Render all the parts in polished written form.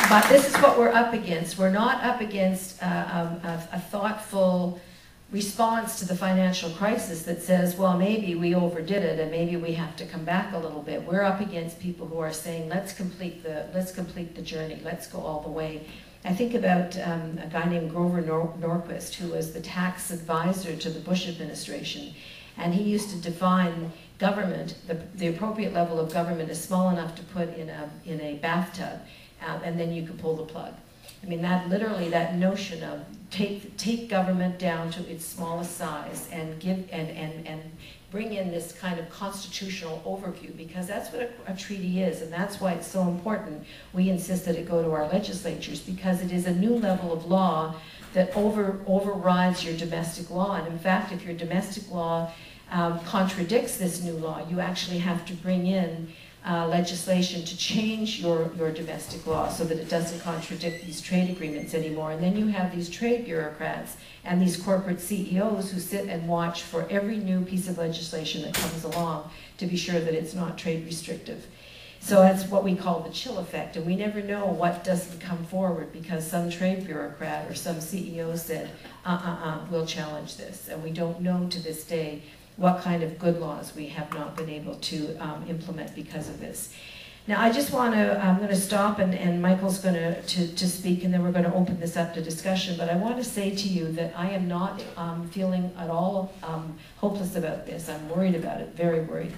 But this is what we're up against. We're not up against a thoughtful response to the financial crisis that says, well, maybe we overdid it and maybe we have to come back a little bit. We're up against people who are saying, let's complete the journey, let's go all the way. I think about a guy named Grover Norquist, who was the tax advisor to the Bush administration, and he used to define government, the appropriate level of government is small enough to put in a bathtub, and then you could pull the plug. I mean, that literally, that notion of take government down to its smallest size and give and bring in this kind of constitutional overview, because that's what a treaty is, and that's why it's so important. We insist that it go to our legislatures, because it is a new level of law that overrides your domestic law. And in fact, if your domestic law contradicts this new law, you actually have to bring in legislation to change your domestic law so that it doesn't contradict these trade agreements anymore. And then you have these trade bureaucrats and these corporate CEOs who sit and watch for every new piece of legislation that comes along to be sure that it's not trade restrictive. So that's what we call the chill effect, and we never know what doesn't come forward because some trade bureaucrat or some CEO said, we'll challenge this. And we don't know to this day what kind of good laws we have not been able to implement because of this. Now I just want to, I'm going to stop and Michael's going to speak, and then we're going to open this up to discussion, but I want to say to you that I am not feeling at all hopeless about this. I'm worried about it, very worried.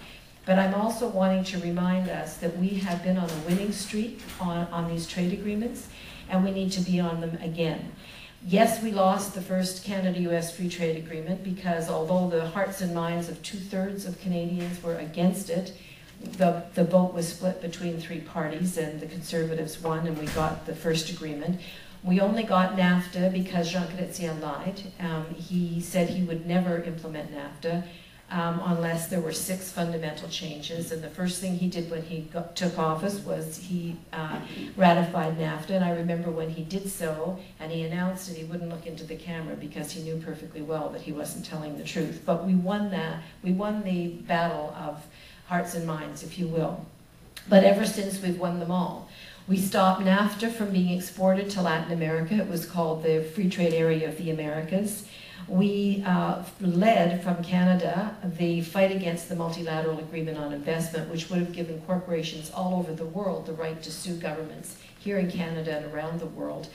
But I'm also wanting to remind us that we have been on a winning streak on these trade agreements, and we need to be on them again. Yes, we lost the first Canada-US Free Trade Agreement because although the hearts and minds of 2/3 of Canadians were against it, the vote was split between 3 parties and the Conservatives won and we got the first agreement. We only got NAFTA because Jean Chrétien lied. He said he would never implement NAFTA unless there were 6 fundamental changes. And the first thing he did when he took office was he ratified NAFTA. And I remember when he did so, and he announced that he wouldn't look into the camera because he knew perfectly well that he wasn't telling the truth. But we won that. We won the battle of hearts and minds, if you will. But ever since, we've won them all. We stopped NAFTA from being exported to Latin America. It was called the Free Trade Area of the Americas. We led from Canada the fight against the multilateral agreement on investment, which would have given corporations all over the world the right to sue governments here in Canada and around the world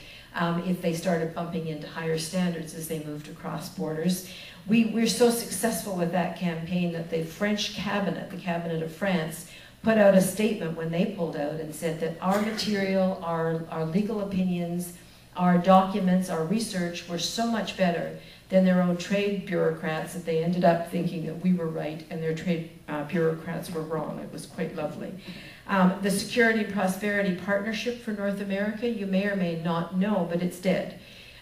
if they started bumping into higher standards as they moved across borders. We're so successful with that campaign that the French cabinet, the cabinet of France, put out a statement when they pulled out and said that our material, our legal opinions, our documents, our research were so much better than their own trade bureaucrats that they ended up thinking that we were right and their trade bureaucrats were wrong. It was quite lovely. The Security and Prosperity Partnership for North America, you may or may not know, but it's dead.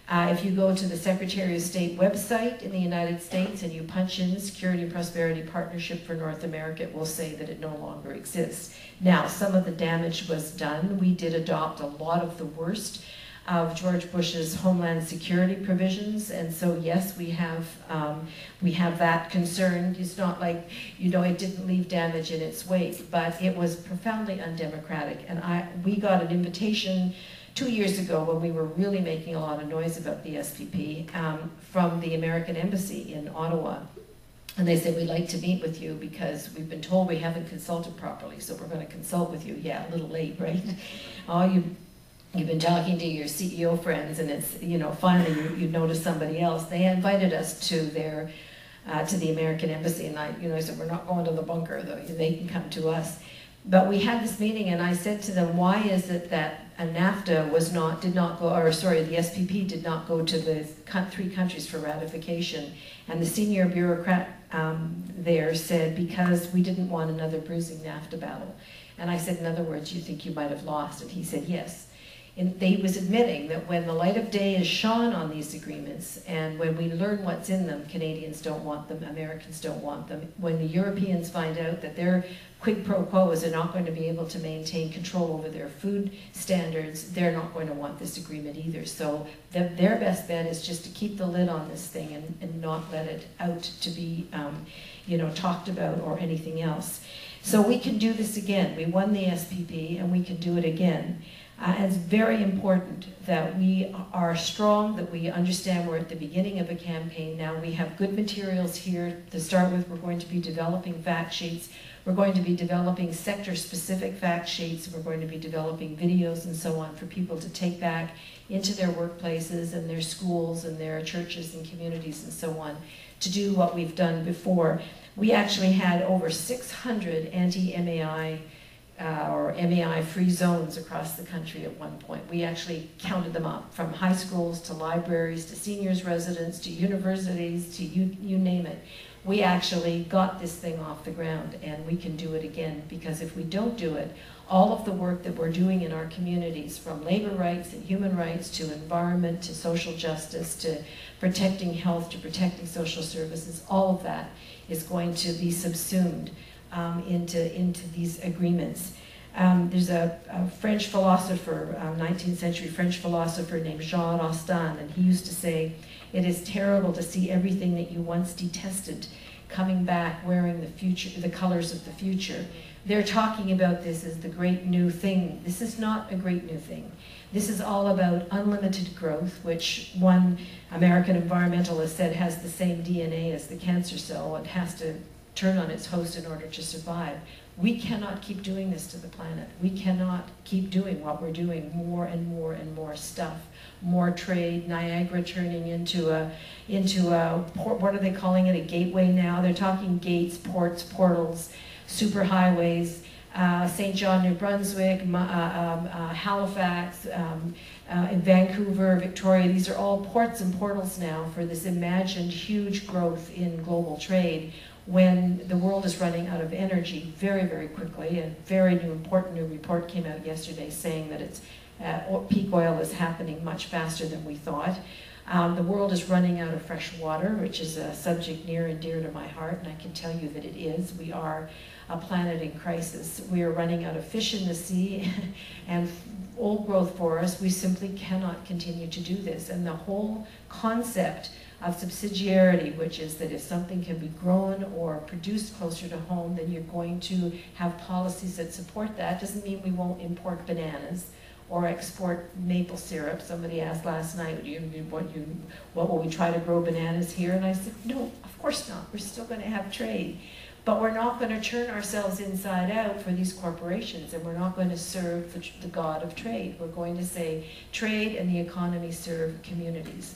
If you go to the Secretary of State website in the United States and you punch in Security and Prosperity Partnership for North America, it will say that it no longer exists. Now, some of the damage was done. We did adopt a lot of the worst of George Bush's Homeland Security provisions, and so yes, we have that concern. It's not like, you know, it didn't leave damage in its wake, but it was profoundly undemocratic. And we got an invitation 2 years ago when we were really making a lot of noise about the SPP from the American Embassy in Ottawa. And they said, we'd like to meet with you because we've been told we haven't consulted properly, so we're going to consult with you. Yeah, a little late, right? Oh, you've been talking to your CEO friends, and it's, you know, finally you notice somebody else. They invited us to their, to the American Embassy, and I said, we're not going to the bunker, though. They can come to us. But we had this meeting, and I said to them, why is it that NAFTA did not go, or sorry, the SPP did not go to the 3 countries for ratification? And the senior bureaucrat there said, because we didn't want another bruising NAFTA battle. And I said, in other words, you think you might have lost? And he said, yes. And he was admitting that when the light of day is shone on these agreements, and when we learn what's in them, Canadians don't want them, Americans don't want them. When the Europeans find out that their quid pro quos are not going to be able to maintain control over their food standards, they're not going to want this agreement either. So their best bet is just to keep the lid on this thing and not let it out to be talked about or anything else. So we can do this again. We won the SPP and we can do it again. And it's very important that we are strong, that we understand we're at the beginning of a campaign now. We have good materials here to start with. We're going to be developing fact sheets. We're going to be developing sector-specific fact sheets. We're going to be developing videos and so on for people to take back into their workplaces and their schools and their churches and communities and so on to do what we've done before. We actually had over 600 anti-MAI or MAI-free zones across the country at one point. We actually counted them up, from high schools to libraries to seniors' residence to universities to you name it. We actually got this thing off the ground, and we can do it again, because if we don't do it, all of the work that we're doing in our communities, from labor rights and human rights to environment to social justice to protecting health to protecting social services, all of that is going to be subsumed into these agreements. There's a French philosopher, 19th century French philosopher named Jean Rostand, and he used to say, "It is terrible to see everything that you once detested coming back wearing the colors of the future." They're talking about this as the great new thing. This is not a great new thing. This is all about unlimited growth, which one American environmentalist said has the same DNA as the cancer cell. It has to turn on its host in order to survive. We cannot keep doing this to the planet. We cannot keep doing what we're doing, more and more and more stuff. More trade, Niagara turning into a port, what are they calling it, a gateway now? They're talking gates, ports, portals, superhighways, St. John, New Brunswick, Halifax, in Vancouver, Victoria. These are all ports and portals now for this imagined huge growth in global trade, when the world is running out of energy very, very quickly. A very important new report came out yesterday saying that it's peak oil is happening much faster than we thought. The world is running out of fresh water, which is a subject near and dear to my heart, and I can tell you that it is. We are a planet in crisis. We are running out of fish in the sea and old growth forests. We simply cannot continue to do this. And the whole concept of subsidiarity, which is that if something can be grown or produced closer to home, then you're going to have policies that support that. Doesn't mean we won't import bananas or export maple syrup. Somebody asked last night, what will we try to grow bananas here? And I said, no, of course not. We're still going to have trade. But we're not going to turn ourselves inside out for these corporations, and we're not going to serve the god of trade. We're going to say trade and the economy serve communities.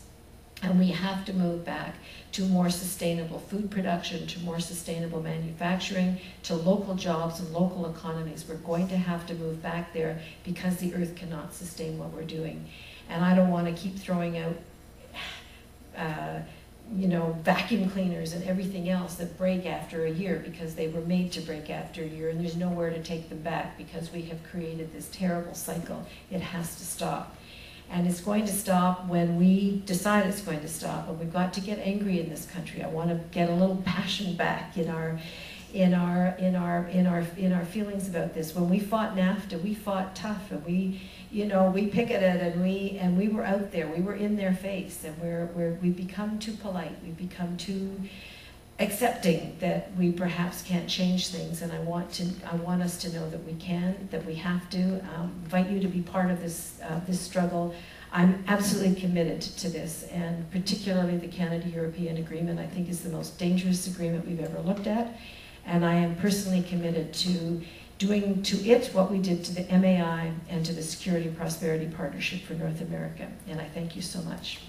And we have to move back to more sustainable food production, to more sustainable manufacturing, to local jobs and local economies. We're going to have to move back there because the earth cannot sustain what we're doing. And I don't want to keep throwing out vacuum cleaners and everything else that break after a year because they were made to break after a year, and there's nowhere to take them back because we have created this terrible cycle. It has to stop. And it's going to stop when we decide it's going to stop. And we've got to get angry in this country. I want to get a little passion back in our feelings about this. When we fought NAFTA, we fought tough, and we picketed, and we were out there. We were in their face, and we've become too polite. We've become too accepting that we perhaps can't change things, and I want us to know that we can, that we have to. Invite you to be part of this struggle. I'm absolutely committed to this, and particularly the Canada-European Agreement, I think, is the most dangerous agreement we've ever looked at, and I am personally committed to doing to it what we did to the MAI and to the Security and Prosperity Partnership for North America, and I thank you so much.